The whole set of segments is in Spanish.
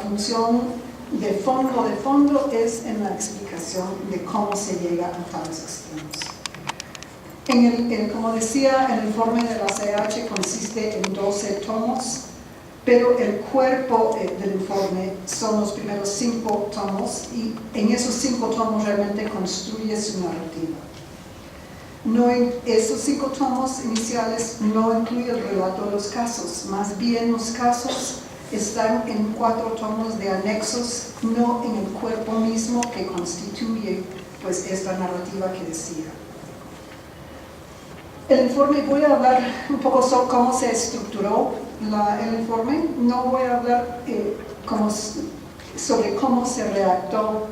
La función de fondo es en la explicación de cómo se llega a tales extremos. Como decía, el informe de la CH consiste en 12 tomos, pero el cuerpo del informe son los primeros 5 tomos, y en esos 5 tomos realmente construye su narrativa. Esos 5 tomos iniciales no incluyen el relato de los casos, más bien los casos están en 4 tomos de anexos, no en el cuerpo mismo que constituye pues esta narrativa que decía. El informe, voy a hablar un poco sobre cómo se estructuró el informe. No voy a hablar sobre cómo se redactó,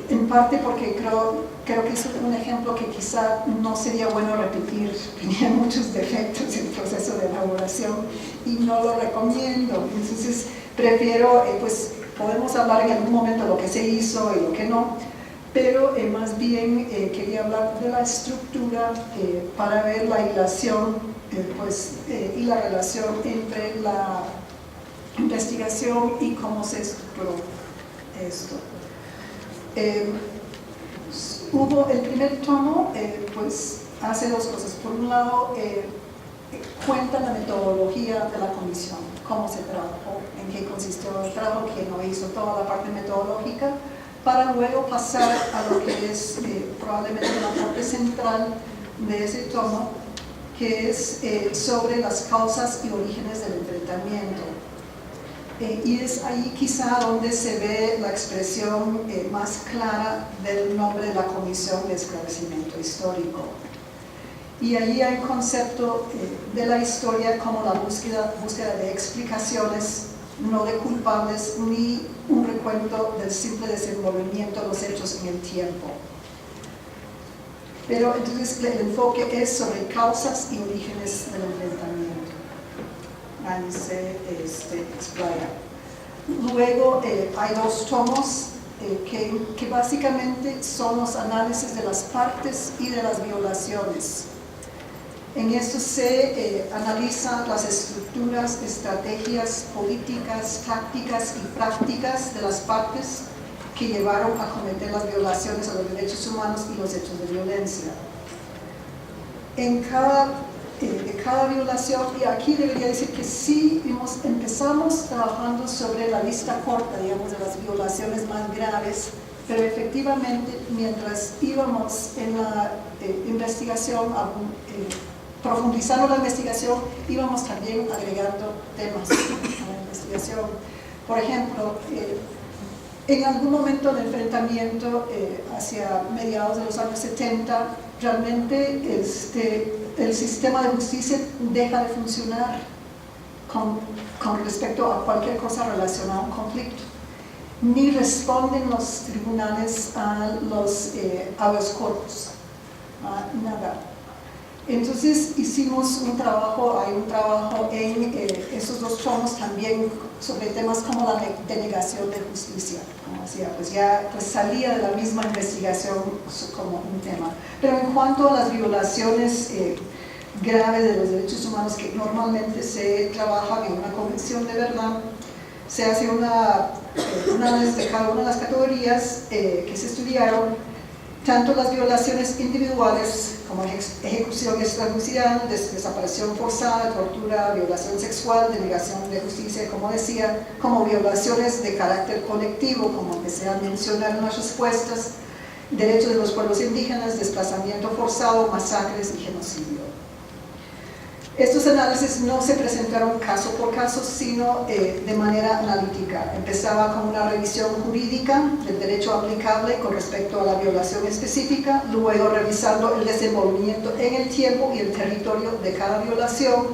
en parte porque creo que es un ejemplo que quizá no sería bueno repetir. Tenía muchos defectos en el proceso de elaboración y no lo recomiendo. Entonces prefiero, pues podemos hablar en algún momento de lo que se hizo y lo que no, pero más bien quería hablar de la estructura para ver la hilación y la relación entre la investigación y cómo se estructuró esto. Hubo el primer tomo, pues hace 2 cosas. Por un lado, cuenta la metodología de la comisión, cómo se trabajó, en qué consistió el trabajo, quién no hizo toda la parte metodológica, para luego pasar a lo que es probablemente la parte central de ese tomo, que es sobre las causas y orígenes del enfrentamiento. Y es ahí quizá donde se ve la expresión más clara del nombre de la Comisión de Esclarecimiento Histórico. Y allí hay un concepto de la historia como la búsqueda de explicaciones, no de culpables, ni un recuento del simple desenvolvimiento de los hechos en el tiempo. Pero entonces el enfoque es sobre causas y orígenes del enfrentamiento. Ahí se explaya. Luego hay 2 tomos que básicamente son los análisis de las partes y de las violaciones. En esto se analizan las estructuras, estrategias, políticas, tácticas y prácticas de las partes que llevaron a cometer las violaciones a los derechos humanos y los hechos de violencia. En cada violación, y aquí debería decir que sí empezamos trabajando sobre la lista corta, digamos, de las violaciones más graves, pero efectivamente mientras íbamos en la investigación, profundizando la investigación, íbamos también agregando temas a la investigación. Por ejemplo, en algún momento del enfrentamiento, hacia mediados de los años 70, realmente el sistema de justicia deja de funcionar con respecto a cualquier cosa relacionada a un conflicto. Ni responden los tribunales a los habeas corpus, nada. Entonces hicimos un trabajo en esos 2 tomos también sobre temas como la denegación de justicia, como decía, pues ya salía de la misma investigación como un tema. Pero en cuanto a las violaciones graves de los derechos humanos que normalmente se trabajan en una convención de verdad, se hace un análisis de cada una de las categorías que se estudiaron, tanto las violaciones individuales como ejecución extrajudicial, desaparición forzada, tortura, violación sexual, denegación de justicia, como decía, como violaciones de carácter colectivo, como que se han mencionado en las respuestas, derechos de los pueblos indígenas, desplazamiento forzado, masacres y genocidio. Estos análisis no se presentaron caso por caso, sino de manera analítica. Empezaba con una revisión jurídica del derecho aplicable con respecto a la violación específica, luego revisando el desenvolvimiento en el tiempo y el territorio de cada violación,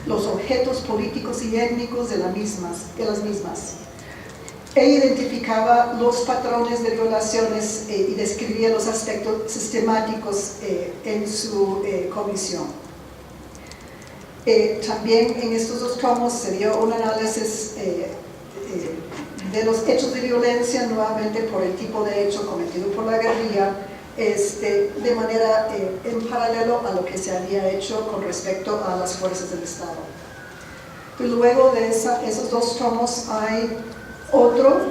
los objetos políticos y étnicos de las mismas. Identificaba los patrones de violaciones y describía los aspectos sistemáticos en su comisión. También en estos 2 tomos se dio un análisis de los hechos de violencia, nuevamente por el tipo de hecho cometido por la guerrilla, de manera en paralelo a lo que se había hecho con respecto a las fuerzas del Estado. Y luego de esos 2 tomos hay Otro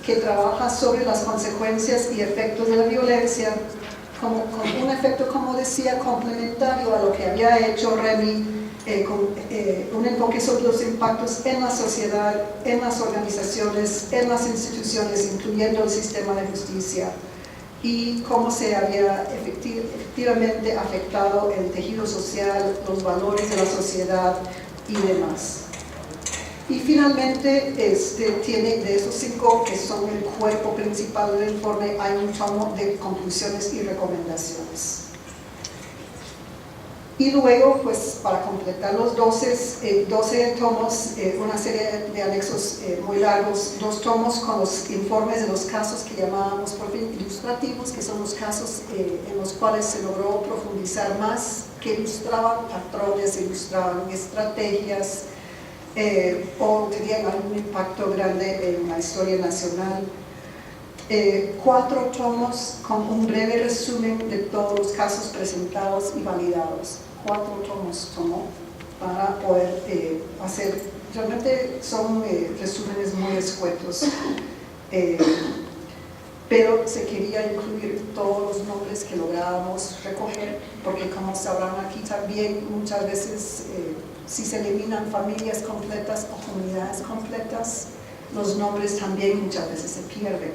que trabaja sobre las consecuencias y efectos de la violencia, con un efecto, como decía, complementario a lo que había hecho Remy, con un enfoque sobre los impactos en la sociedad, en las organizaciones, en las instituciones, incluyendo el sistema de justicia, y cómo se había efectivamente afectado el tejido social, los valores de la sociedad y demás. Y finalmente, tiene de esos 5 que son el cuerpo principal del informe, hay un tomo de conclusiones y recomendaciones. Y luego, pues, para completar los 12 tomos, una serie de anexos muy largos, 2 tomos con los informes de los casos que llamábamos por fin ilustrativos, que son los casos en los cuales se logró profundizar más, que ilustraban patrones, ilustraban estrategias, o tenían algún impacto grande en la historia nacional. 4 tomos con un breve resumen de todos los casos presentados y validados. 4 tomos tomó para poder hacer, realmente son resúmenes muy escuetos, pero se quería incluir todos los nombres que lográbamos recoger, porque como sabrán aquí también muchas veces si se eliminan familias completas o comunidades completas, los nombres también muchas veces se pierden.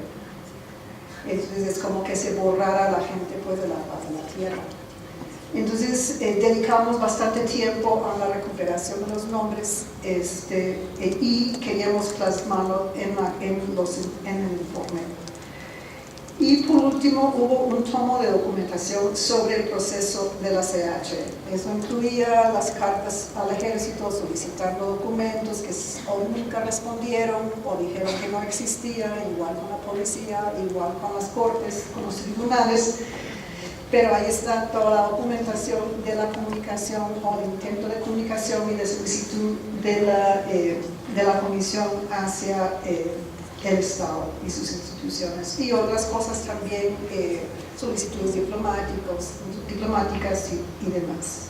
Entonces es como que se borrara a la gente pues, de la faz de la tierra. Entonces dedicamos bastante tiempo a la recuperación de los nombres y queríamos plasmarlo en el informe. Y por último hubo un tomo de documentación sobre el proceso de la CH. Eso incluía las cartas al ejército solicitando documentos que o nunca respondieron o dijeron que no existían, igual con la policía, igual con las cortes, con los tribunales. Pero ahí está toda la documentación de la comunicación o el intento de comunicación y de solicitud de la comisión hacia el Estado y sus instituciones, y otras cosas también, solicitudes diplomáticas y demás.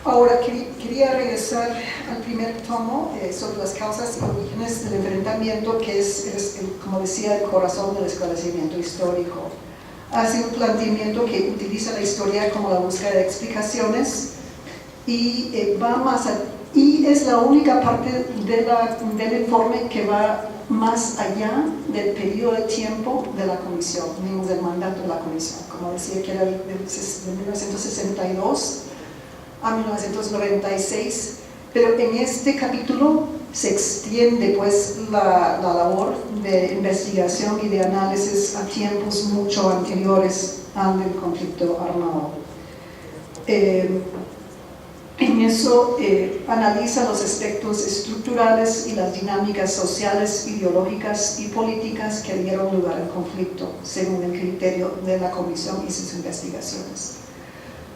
Ahora quería regresar al primer tomo sobre las causas y orígenes del enfrentamiento, que es, como decía, el corazón del esclarecimiento histórico. Hace un planteamiento que utiliza la historia como la búsqueda de explicaciones y va más y es la única parte del informe que va más allá del periodo de tiempo de la comisión, digamos, del mandato de la comisión. Como decía, que era de 1962 a 1996, pero en este capítulo se extiende pues la labor de investigación y de análisis a tiempos mucho anteriores al del conflicto armado. En eso analiza los aspectos estructurales y las dinámicas sociales, ideológicas y políticas que dieron lugar al conflicto, según el criterio de la comisión y sus investigaciones.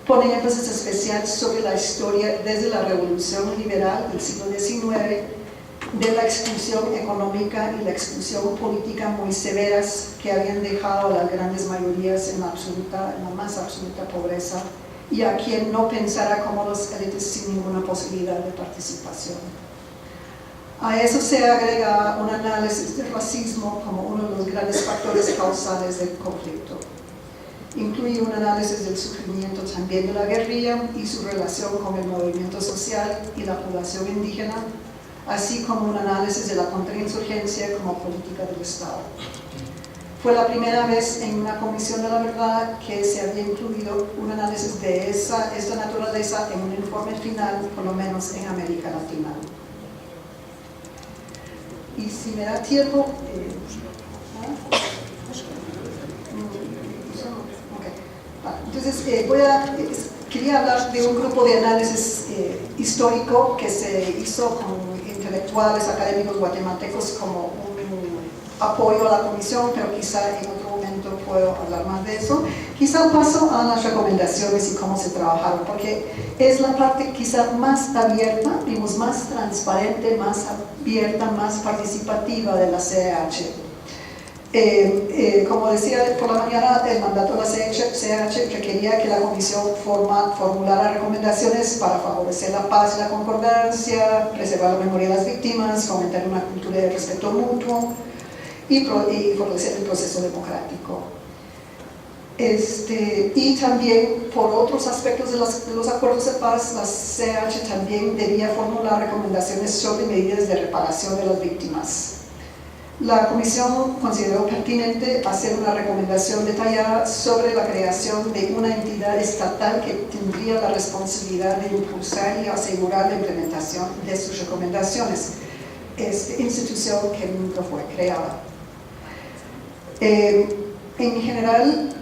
Pone énfasis especial sobre la historia desde la revolución liberal del siglo XIX, de la exclusión económica y la exclusión política muy severas que habían dejado a las grandes mayorías en la más absoluta pobreza, y a quien no pensara como los élites sin ninguna posibilidad de participación. A eso se agrega un análisis del racismo como uno de los grandes factores causales del conflicto. Incluye un análisis del sufrimiento también de la guerrilla y su relación con el movimiento social y la población indígena, así como un análisis de la contrainsurgencia como política del Estado. Fue la primera vez en una comisión de la verdad que se había incluido un análisis de esta naturaleza en un informe final, por lo menos en América Latina. Y si me da tiempo, entonces quería hablar de un grupo de análisis histórico que se hizo con intelectuales académicos guatemaltecos como un apoyo a la comisión, pero quizá en otro momento puedo hablar más de eso. Quizá paso a las recomendaciones y cómo se trabajaron, porque es la parte quizá más abierta, digamos, más transparente, más abierta, más participativa de la CH. Como decía por la mañana, el mandato de la CH requería que la Comisión formulara recomendaciones para favorecer la paz y la concordancia, preservar la memoria de las víctimas, fomentar una cultura de respeto mutuo y fortalecer el proceso democrático. Y también por otros aspectos de los acuerdos de paz, la CH también debía formular recomendaciones sobre medidas de reparación de las víctimas. La Comisión consideró pertinente hacer una recomendación detallada sobre la creación de una entidad estatal que tendría la responsabilidad de impulsar y asegurar la implementación de sus recomendaciones, institución que nunca fue creada. En general,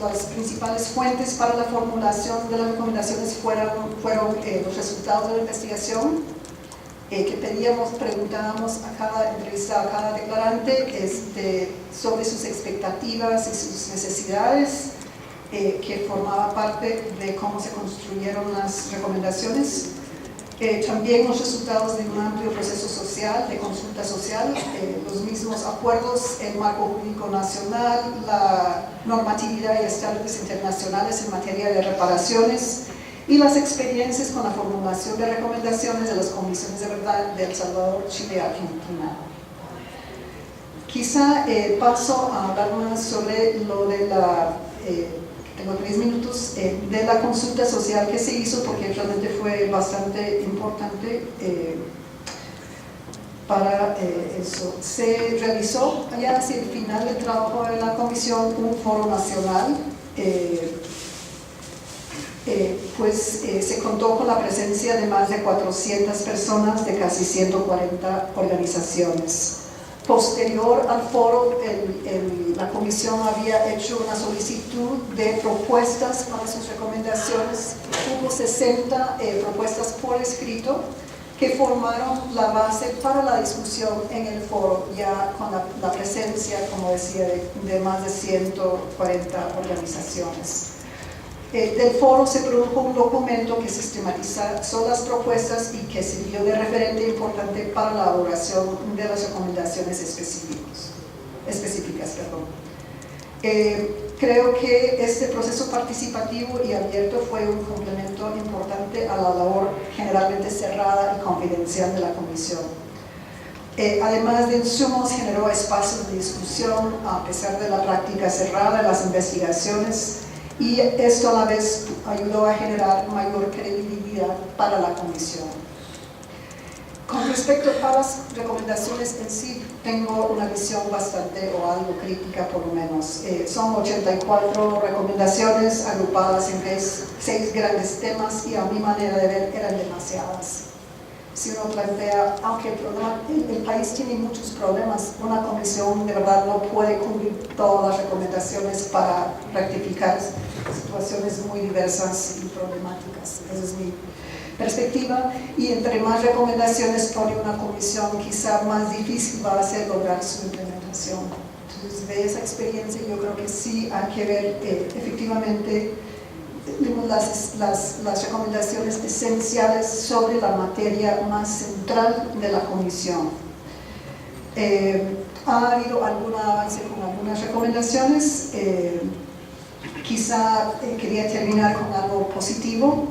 las principales fuentes para la formulación de las recomendaciones fueron los resultados de la investigación que preguntábamos a cada entrevistado, a cada declarante sobre sus expectativas y sus necesidades, que formaba parte de cómo se construyeron las recomendaciones. También los resultados de un amplio proceso social, de consulta social, los mismos acuerdos, el marco jurídico nacional, la normatividad y estándares internacionales en materia de reparaciones y las experiencias con la formulación de recomendaciones de las comisiones de verdad de El Salvador, Chile y Argentina. Quizá paso a hablar más sobre lo de la... tengo 3 minutos, de la consulta social que se hizo, porque realmente fue bastante importante para eso. Se realizó ya hacia el final del trabajo de la comisión un foro nacional, se contó con la presencia de más de 400 personas de casi 140 organizaciones. Posterior al foro, la comisión había hecho una solicitud de propuestas para sus recomendaciones. Hubo 60 propuestas por escrito que formaron la base para la discusión en el foro, ya con la presencia, como decía, de más de 140 organizaciones. Del foro se produjo un documento que sistematizó las propuestas y que sirvió de referente importante para la elaboración de las recomendaciones específicas. Creo que este proceso participativo y abierto fue un complemento importante a la labor generalmente cerrada y confidencial de la comisión. Además de insumos, generó espacios de discusión a pesar de la práctica cerrada de las investigaciones, y esto a la vez ayudó a generar mayor credibilidad para la comisión. Con respecto a las recomendaciones en sí, tengo una visión bastante o algo crítica por lo menos. Son 84 recomendaciones agrupadas en 6 grandes temas y a mi manera de ver eran demasiadas. Si uno plantea, aunque el país tiene muchos problemas, una comisión de verdad no puede cubrir todas las recomendaciones para rectificar situaciones muy diversas y problemáticas. Esa es mi perspectiva, y entre más recomendaciones pone una comisión, quizá más difícil va a ser lograr su implementación. Entonces, de esa experiencia yo creo que sí hay que ver efectivamente las recomendaciones esenciales sobre la materia más central de la comisión. Ha habido algún avance con algunas recomendaciones. Quizá quería terminar con algo positivo,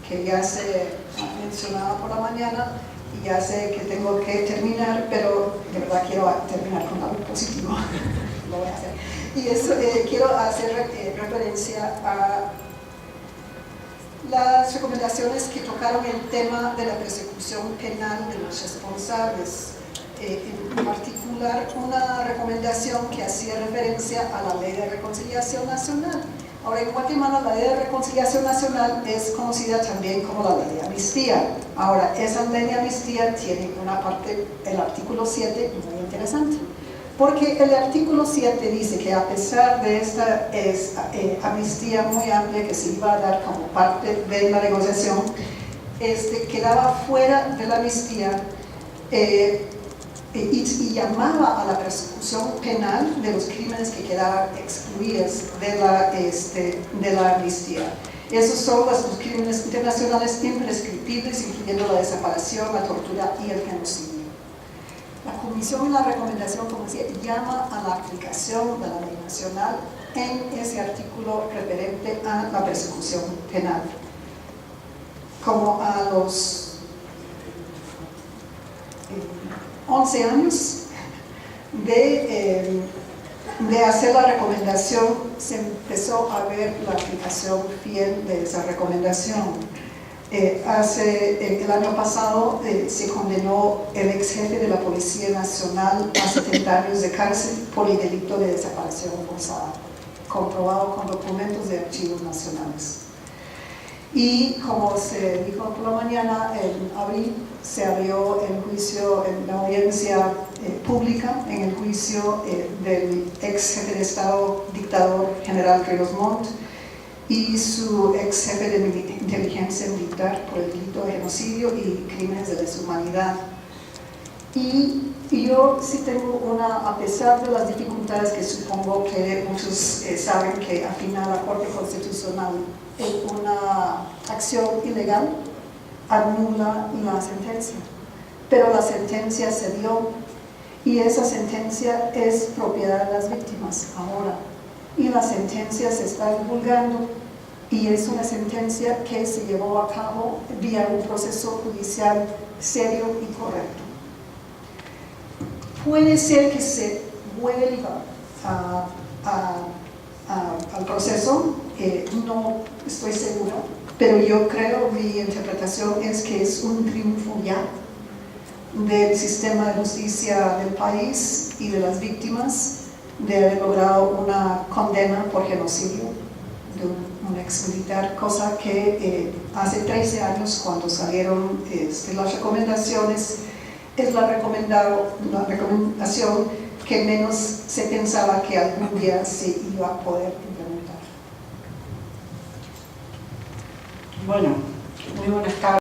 que ya se mencionaba por la mañana, y ya sé que tengo que terminar, pero de verdad quiero terminar con algo positivo. Lo voy a hacer. Y eso, quiero hacer referencia a las recomendaciones que tocaron el tema de la persecución penal de los responsables. En particular, una recomendación que hacía referencia a la Ley de Reconciliación Nacional. Ahora, en Guatemala, la Ley de Reconciliación Nacional es conocida también como la Ley de Amnistía. Ahora, esa Ley de Amnistía tiene una parte, el artículo 7, muy interesante. Porque el artículo 7 dice que a pesar de esta amnistía muy amplia que se iba a dar como parte de la negociación, quedaba fuera de la amnistía y llamaba a la persecución penal de los crímenes que quedaban excluidos de la amnistía. Esos son los crímenes internacionales imprescriptibles, incluyendo la desaparición, la tortura y el genocidio. La definición y la recomendación, como decía, llama a la aplicación de la ley nacional en ese artículo referente a la persecución penal. Como a los 11 años de hacer la recomendación, se empezó a ver la aplicación fiel de esa recomendación. El año pasado se condenó el ex jefe de la Policía Nacional a 70 años de cárcel por el delito de desaparición forzada, comprobado con documentos de archivos nacionales. Y como se dijo por la mañana, en abril se abrió el juicio, en la audiencia pública, en el juicio del ex jefe de Estado, dictador general Ríos Montt, y su ex jefe de inteligencia militar por el delito de genocidio y crímenes de lesa humanidad. Y yo sí tengo a pesar de las dificultades que supongo que muchos saben que al final la Corte Constitucional en una acción ilegal anula la sentencia, pero la sentencia se dio y esa sentencia es propiedad de las víctimas ahora, y la sentencia se está divulgando y es una sentencia que se llevó a cabo vía un proceso judicial serio y correcto. Puede ser que se vuelva al proceso, no estoy segura, pero yo creo, mi interpretación es que es un triunfo ya del sistema de justicia del país y de las víctimas de haber logrado una condena por genocidio de un ex militar, cosa que hace 13 años, cuando salieron las recomendaciones, es la recomendación que menos se pensaba que algún día se iba a poder implementar. Bueno, muy buenas tardes.